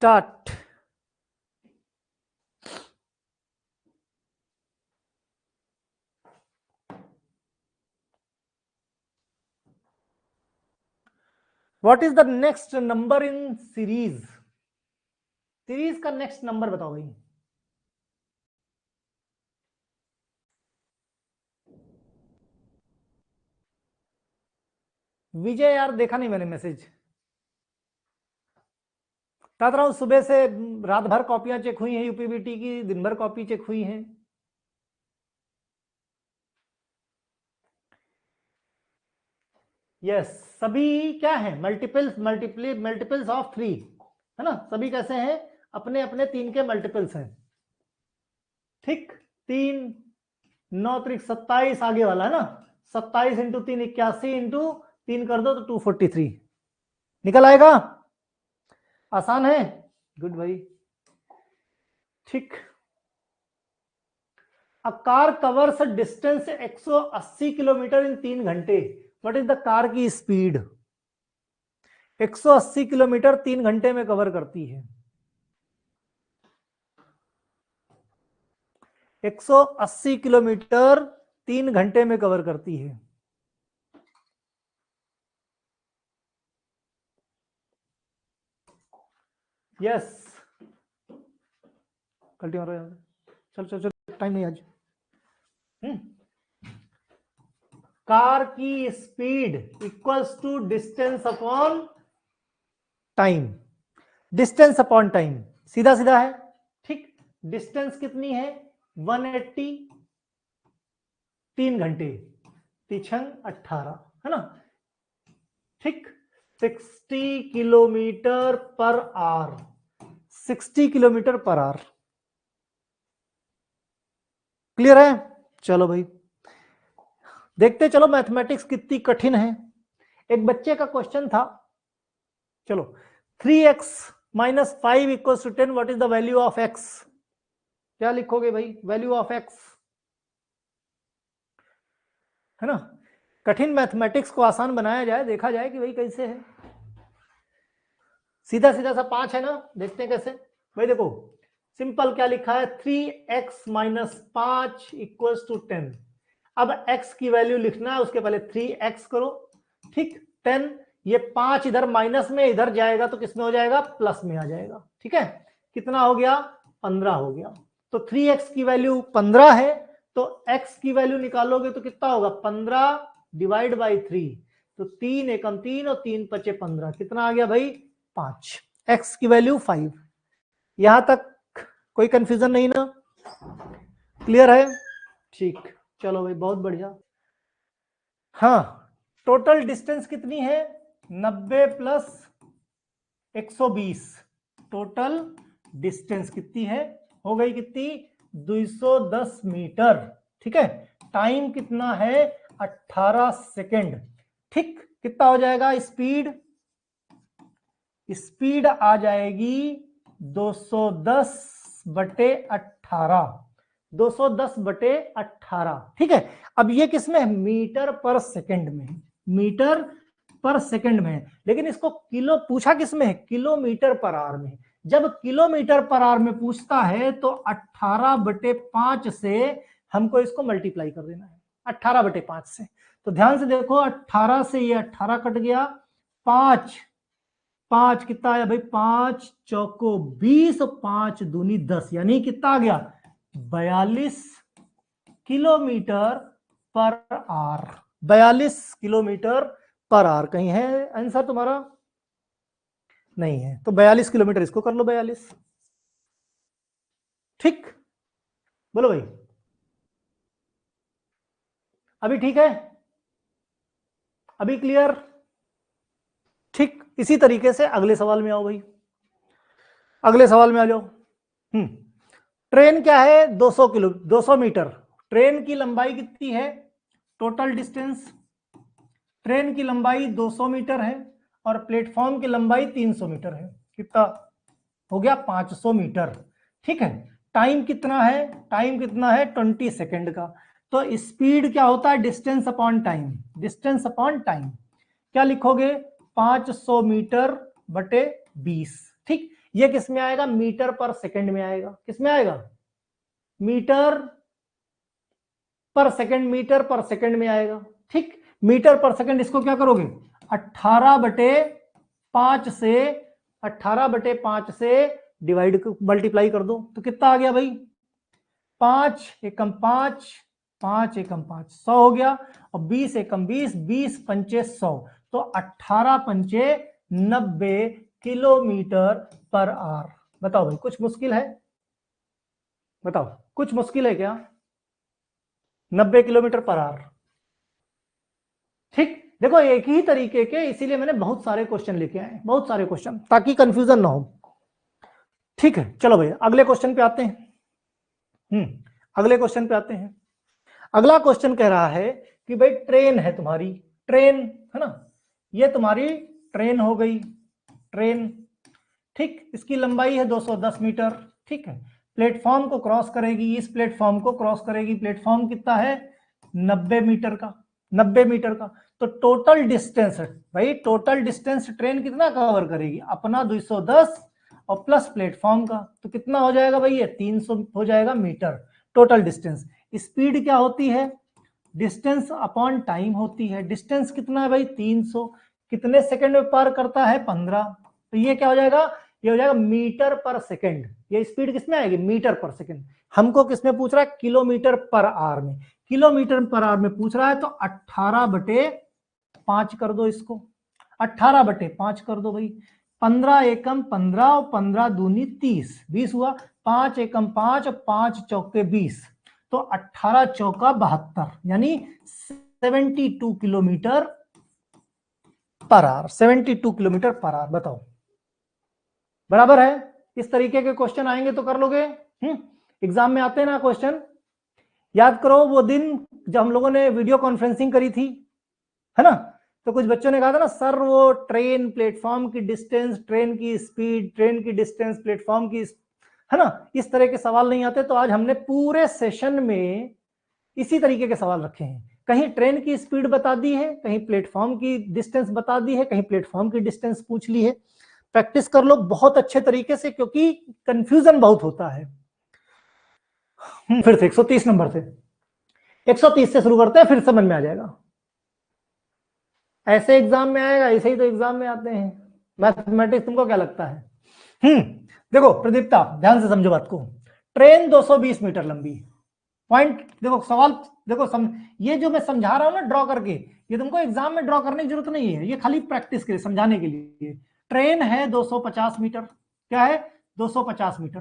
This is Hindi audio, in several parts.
Start. What is the next number in series? Series का नेक्स्ट नंबर बताओ भाई। विजय यार देखा नहीं मैंने मैसेज। बता रहा हूं सुबह से रात भर कॉपियां चेक हुई हैं यूपीबीटी की, दिन भर कॉपी चेक हुई हैं। यस सभी क्या है? मल्टीपल्स ऑफ 3 है ना। सभी कैसे हैं? अपने अपने 3 के मल्टीपल्स हैं। ठीक 3 9 त्रिक 27 आगे वाला है ना। 27 इंटू 3 81 इंटू 3 कर दो तो 243 निकल आएगा। आसान है। गुड भाई। ठीक a car covers distance 180 kilometre इन 3 घंटे। व्हाट इज द कार की स्पीड? 180 किलोमीटर 3 घंटे में कवर करती है। 180 किलोमीटर 3 घंटे में कवर करती है। यस कल्टी मारो यार। चल चल चल टाइम नहीं आज। कार की speed equals to distance upon time. Distance upon time सीधा सीधा है। ठीक डिस्टेंस कितनी है? 180 3 घंटे 18 है ना। ठीक 60 kilometre per hour. 60 kilometre per hour. Clear है? चलो भाई देखते चलो मैथमेटिक्स कितनी कठिन है। एक बच्चे का क्वेश्चन था। चलो 3x minus 5 equal to 10 what is the value of x? क्या लिखोगे भाई? वैल्यू ऑफ x है ना। कठिन मैथमेटिक्स को आसान बनाया जाए, देखा जाए कि भाई कैसे है। सीधा सीधा सा 5 है ना। देखते हैं कैसे भाई। देखो सिंपल क्या लिखा है? 3x minus 5 equal to 10। अब x की वैल्यू लिखना है, उसके पहले 3x करो। ठीक 10 ये 5 इधर माइनस में इधर जाएगा तो किसमें हो जाएगा? प्लस में आ जाएगा। ठीक है कितना हो गया? 15 हो गया। तो 3x की वैल्यू 15 है तो x की वैल्यू निकालोगे तो कितना होगा? 15 डिवाइड बाई 3 तो 3 एकम 3 और 3 पचे 15 कितना आ गया भाई? 5। x की वैल्यू 5। यहां तक कोई कंफ्यूजन नहीं ना? क्लियर है? ठीक चलो भाई बहुत बढ़िया। हाँ टोटल डिस्टेंस कितनी है? 90 प्लस 120। टोटल डिस्टेंस कितनी है? हो गई कितनी? 210 मीटर। ठीक है टाइम कितना है? 18 सेकेंड। ठीक कितना हो जाएगा स्पीड? स्पीड आ जाएगी 210 बटे 18। 210 बटे 18। ठीक है अब ये किसमें है? मीटर पर सेकंड में। मीटर पर सेकंड में है लेकिन इसको किलो पूछा किसमें है? किलोमीटर पर आवर में। जब किलोमीटर पर आवर में पूछता है तो 18 बटे 5 से हमको इसको मल्टीप्लाई कर देना है। 18 बटे 5 से। तो ध्यान से देखो 18 से ये 18 कट गया। 5 5 कितना आया भाई? 5 चौको 20 और 5 दूनी 10 यानी कितना आ गया? 42 kilometre per hour. 42 kilometre per hour. कहीं है आंसर तुम्हारा? नहीं है तो 42 किलोमीटर इसको कर लो 42। ठीक बोलो भाई अभी ठीक है? अभी क्लियर? ठीक इसी तरीके से अगले सवाल में आओ भाई। अगले सवाल में आ जाओ। ट्रेन क्या है? 200 मीटर। ट्रेन की लंबाई कितनी है? टोटल डिस्टेंस ट्रेन की लंबाई 200 मीटर है और प्लेटफॉर्म की लंबाई 300 मीटर है। कितना हो गया? 500 मीटर। ठीक है टाइम कितना है? टाइम कितना है? 20 सेकेंड का। तो स्पीड क्या होता है? Distance upon time. Distance upon time क्या लिखोगे? 500 मीटर बटे 20। ठीक ये किस में आएगा? मीटर पर सेकंड में आएगा। किस में आएगा? मीटर पर सेकंड, मीटर पर सेकंड में आएगा। ठीक, मीटर पर सेकंड, इसको क्या करोगे? 18/5 से 18/5 से डिवाइड मल्टीप्लाई कर दो तो कितना आ गया भाई? 5 एकम 5, 5 एकम 5, 100 हो गया। और 20 एकम 20, 20 पंचे 100, तो 18 पंचे 90 किलोमीटर पर आवर। बताओ भाई, कुछ मुश्किल है? बताओ, कुछ मुश्किल है क्या? 90 किलोमीटर पर आवर। ठीक, देखो एक ही तरीके के, इसीलिए मैंने बहुत सारे क्वेश्चन लेके आए, बहुत सारे क्वेश्चन, ताकि कंफ्यूजन ना हो। ठीक है, चलो भैया अगले क्वेश्चन पे आते हैं। अगले क्वेश्चन पे आते हैं। अगला क्वेश्चन कह रहा है कि भाई ट्रेन है तुम्हारी, ट्रेन है ना, ये तुम्हारी ट्रेन हो गई, ट्रेन। ठीक, इसकी लंबाई है 210 मीटर। ठीक है, प्लेटफॉर्म को क्रॉस करेगी, इस प्लेटफॉर्म को क्रॉस करेगी। प्लेटफॉर्म कितना है? 90 मीटर का, 90 मीटर का। तो टोटल डिस्टेंस भाई, टोटल डिस्टेंस ट्रेन कितना कवर करेगी? अपना 210 और प्लस प्लेटफॉर्म का, तो कितना हो जाएगा भाई? ये 300 हो जाएगा मीटर टोटल डिस्टेंस। स्पीड क्या होती है? डिस्टेंस अपॉन टाइम होती है। डिस्टेंस कितना है भाई? 300। कितने सेकंड में पार करता है? 15। तो ये क्या हो जाएगा? ये हो जाएगा मीटर पर सेकंड। ये स्पीड किसमें आएगी? मीटर पर सेकंड। हमको किसमें पूछ रहा है? किलोमीटर पर आवर में। किलोमीटर पर आवर में पूछ रहा है, तो 18/5 कर दो इसको, 18/5 कर दो भाई। 15 एकम 15 और 15 दूनी 30, 20 हुआ। 5 एकम 5 और 5 चौके 20, तो 18 चौका 72, यानी 72 kilometre per hour. 72 kilometre per hour. बताओ, बराबर है? इस तरीके के क्वेश्चन आएंगे तो कर लोगे। एग्जाम में आते हैं ना क्वेश्चन। याद करो वो दिन जब हम लोगों ने वीडियो कॉन्फ्रेंसिंग करी थी, है ना, तो कुछ बच्चों ने कहा था ना सर वो ट्रेन प्लेटफॉर्म की डिस्टेंस, ट्रेन की स्पीड, ट्रेन की डिस्टेंस, प्लेटफॉर्म की, है ना, इस तरह के सवाल नहीं आते। तो आज हमने पूरे सेशन में इसी तरीके के सवाल रखे हैं। कहीं ट्रेन की स्पीड बता दी है, कहीं प्लेटफॉर्म की डिस्टेंस बता दी है, कहीं प्लेटफॉर्म की डिस्टेंस पूछ ली है। प्रैक्टिस कर लो बहुत अच्छे तरीके से, क्योंकि कंफ्यूजन बहुत होता है। फिर से 130 नंबर से, 130 से शुरू करते हैं, फिर समझ में आ जाएगा। ऐसे एग्जाम में आएगा, ऐसे ही तो एग्जाम में आते हैं मैथमेटिक्स। तुमको क्या लगता है? देखो प्रदीप्ता, ध्यान से समझो बात को। ट्रेन 220 मीटर लंबी। पॉइंट देखो, सवाल देखो, ये जो मैं समझा रहा हूं ना ड्रॉ करके, ये तुमको एग्जाम में ड्रॉ करने की जरूरत नहीं है, ये खाली प्रैक्टिस के लिए, समझाने के लिए। ट्रेन है 250 मीटर। क्या है? 250 मीटर।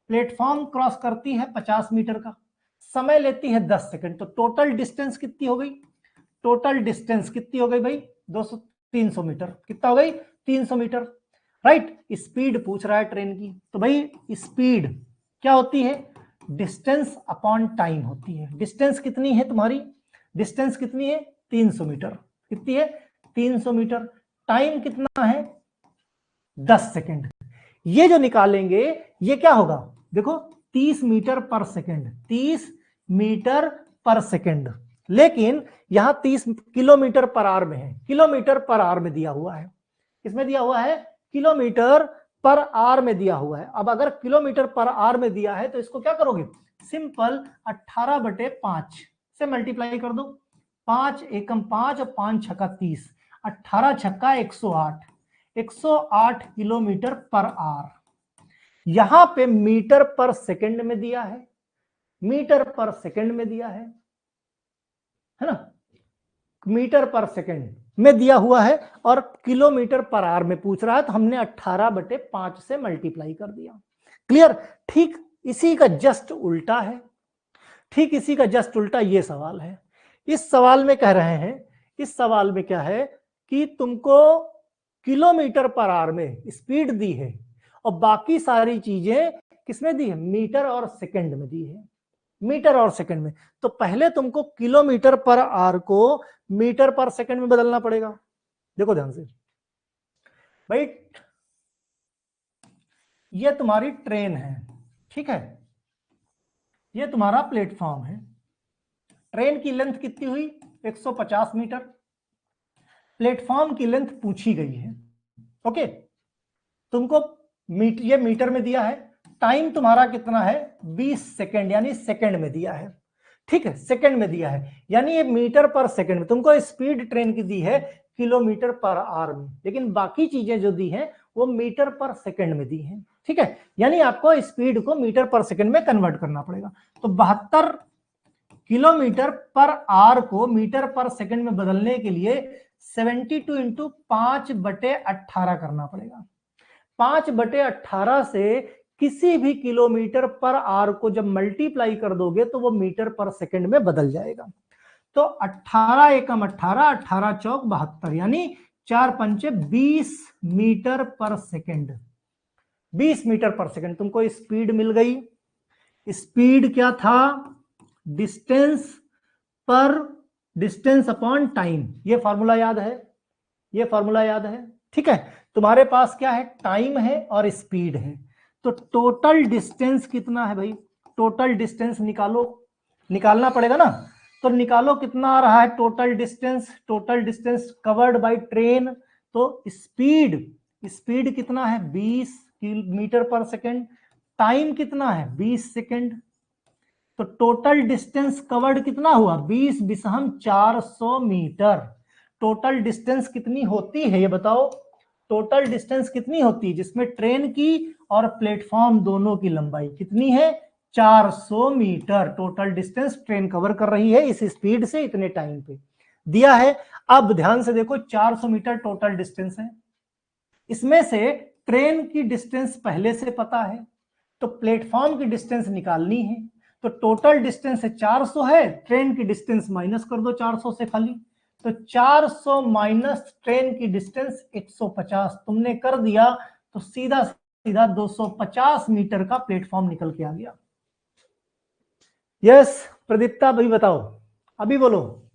प्लेटफॉर्म क्रॉस करती है 50 मीटर का, समय लेती है 10 सेकंड। तो टोटल डिस्टेंस कितनी हो गई? टोटल डिस्टेंस कितनी हो गई भाई? 300 मीटर। कितना हो गई? 300 मीटर। राइट, स्पीड पूछ रहा है ट्रेन की, तो भाई स्पीड क्या होती है? डिस्टेंस अपॉन टाइम होती है। डिस्टेंस कितनी है तुम्हारी? डिस्टेंस कितनी है? 300 मीटर। कितनी है? 300 मीटर। टाइम कितना है? 10 सेकंड। ये जो निकालेंगे ये क्या होगा? देखो 30 मीटर पर सेकंड, 30 मीटर पर सेकंड। लेकिन यहां 30 किलोमीटर पर आवर में है, किलोमीटर पर आवर में दिया हुआ है। किसमें दिया हुआ है? किलोमीटर पर आवर में दिया हुआ है। अब अगर किलोमीटर पर आवर में दिया है तो इसको क्या करोगे? सिंपल 18/5 से मल्टीप्लाई कर दो। 5 एकम 5 और 5 छक्का 30, 18 छक्का 108, 108 किलोमीटर पर आवर। यहां पे मीटर पर सेकंड में दिया है, मीटर पर सेकंड में दिया है ना, मीटर पर सेकंड में दिया हुआ है, और किलोमीटर पर आवर में पूछ रहा है, तो हमने 18/5 से मल्टीप्लाई कर दिया। क्लियर? ठीक इसी का जस्ट उल्टा है, ठीक इसी का जस्ट उल्टा ये सवाल है। इस सवाल में कह रहे हैं, इस सवाल में क्या है कि तुमको किलोमीटर पर आवर में स्पीड दी है, और बाकी सारी चीजें किसमें दी है? मीटर और सेकंड में दी है, मीटर और सेकंड में। तो पहले तुमको किलोमीटर पर आवर को मीटर पर सेकंड में बदलना पड़ेगा। देखो ध्यान से भाई, ये तुम्हारी ट्रेन है, ठीक है, ये तुम्हारा प्लेटफॉर्म है। ट्रेन की लेंथ कितनी हुई? 150 मीटर। प्लेटफॉर्म की लेंथ पूछी गई है। ओके, तुमको ये मीटर में दिया है, टाइम तुम्हारा कितना है 20 सेकंड, यानी सेकंड में दिया है, ठीक है, सेकंड में दिया है, यानी ये मीटर पर सेकंड में। तुमको स्पीड ट्रेन की दी है किलोमीटर पर आवर में, लेकिन बाकी चीजें जो दी हैं वो मीटर पर सेकंड में दी हैं, ठीक है, यानी आपको स्पीड को मीटर पर सेकंड में कन्वर्ट करना पड़ेगा। तो 72 किलोमीटर पर आवर को मीटर पर सेकंड में बदलने के लिए 72 इंटू 5/18 करना पड़ेगा। 5/18 से किसी भी किलोमीटर पर आवर को जब मल्टीप्लाई कर दोगे तो वो मीटर पर सेकंड में बदल जाएगा। तो 18 एकम 18, 18 चौक 72, यानी 4 पंचे 20 मीटर पर सेकंड। 20 मीटर पर सेकंड तुमको स्पीड मिल गई। स्पीड क्या था, डिस्टेंस अपॉन टाइम, ये फॉर्मूला याद है, ये फॉर्मूला याद है, ठीक है। तुम्हारे पास क्या है, टाइम है और स्पीड है, तो टोटल डिस्टेंस कितना है भाई, टोटल डिस्टेंस निकालो, निकालना पड़ेगा ना, तो निकालो कितना आ रहा है total distance covered by train. तो स्पीड कितना है 20 मीटर पर सेकंड, टाइम कितना है 20 सेकंड, तो टोटल डिस्टेंस कवर्ड कितना हुआ 20 बिसहम 400 मीटर। टोटल डिस्टेंस कितनी होती है ये बताओ, टोटल डिस्टेंस कितनी होती है जिसमें ट्रेन की और प्लेटफॉर्म दोनों की लंबाई कितनी है 400 metre. Total distance train cover कर रही है इस स्पीड से इतने टाइम पे दिया है। अब ध्यान से देखो 400 मीटर टोटल डिस्टेंस है, इसमें से ट्रेन की डिस्टेंस पहले से पता है, तो प्लेटफॉर्म की डिस्टेंस निकालनी है। तो टोटल डिस्टेंस है 400 है, ट्रेन की डिस्टेंस माइनस कर दो 400 से खाली, तो 400 माइनस ट्रेन की डिस्टेंस 150 तुमने कर दिया, तो सीधा सीधा 250 मीटर का प्लेटफॉर्म निकल के आ गया। यस प्रदीप्ता भाई बताओ, अभी बोलो,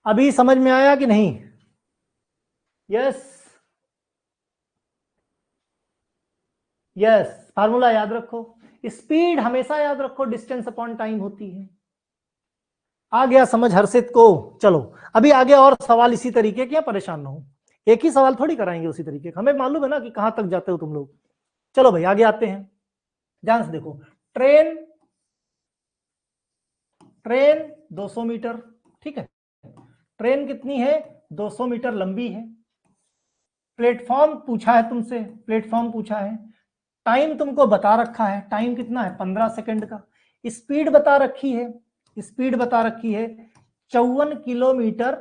अभी समझ में आया कि नहीं? यस यस, फार्मूला याद रखो, स्पीड हमेशा याद रखो डिस्टेंस अपॉन टाइम होती है। आ गया समझ हर्षित को? चलो अभी आगे और सवाल इसी तरीके के, परेशान ना हो, एक ही सवाल थोड़ी कराएंगे उसी तरीके का, हमें मालूम है ना कि कहां तक जाते हो तुम लोग। चलो भाई आगे आते हैं, ध्यान से देखो, ट्रेन 200 मीटर, ठीक है, ट्रेन कितनी है 200 मीटर लंबी है। प्लेटफॉर्म पूछा है तुमसे, प्लेटफॉर्म पूछा है, टाइम तुमको बता रखा है, टाइम कितना है 15 सेकंड का, स्पीड बता रखी है, स्पीड बता रखी है 54 किलोमीटर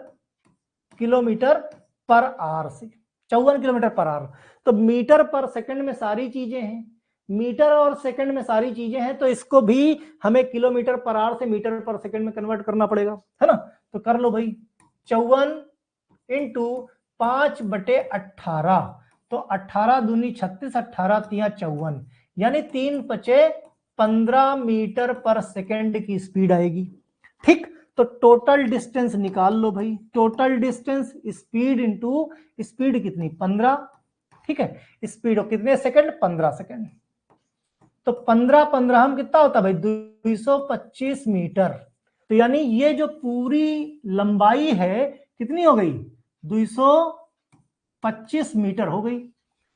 पर आवर से, 54 किलोमीटर पर आवर। तो मीटर पर सेकंड में सारी चीजें हैं, मीटर और सेकंड में सारी चीजें हैं, तो इसको भी हमें किलोमीटर पर आवर से मीटर पर सेकंड में कन्वर्ट करना पड़ेगा, है ना। तो कर लो भाई 54 इंटू 5/18, तो 18 दूनी 36, 18 तिया 54, यानी 3 बचे 15 मीटर पर सेकंड की स्पीड आएगी, ठीक। तो टोटल डिस्टेंस निकाल लो भाई, total distance speed into speed कितनी 15, ठीक है, स्पीड कितने सेकंड 15 सेकंड, तो 15 हम कितना होता भाई 225 मीटर। तो यानी ये जो पूरी लंबाई है कितनी हो गई 225 मीटर हो गई,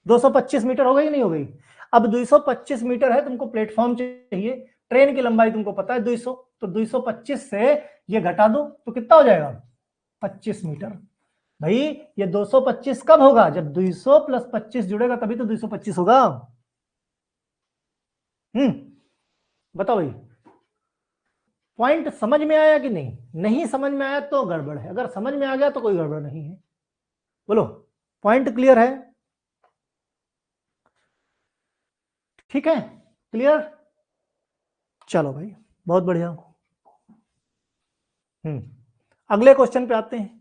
225 मीटर हो गई नहीं हो गई। अब 225 मीटर है, तुमको प्लेटफॉर्म चाहिए, ट्रेन की लंबाई तुमको पता है 200, तो 225 से ये घटा दो तो कितना हो जाएगा 25 मीटर। भाई ये 225 कब होगा जब 200 + 25 जुड़ेगा तभी तो 225 होगा। बताओ भाई, पॉइंट समझ में आया कि नहीं? नहीं समझ में आया तो गड़बड़ है, अगर समझ में आ गया तो कोई गड़बड़ नहीं है। बोलो पॉइंट क्लियर है? ठीक है क्लियर, चलो भाई बहुत बढ़िया। अगले क्वेश्चन पे आते हैं।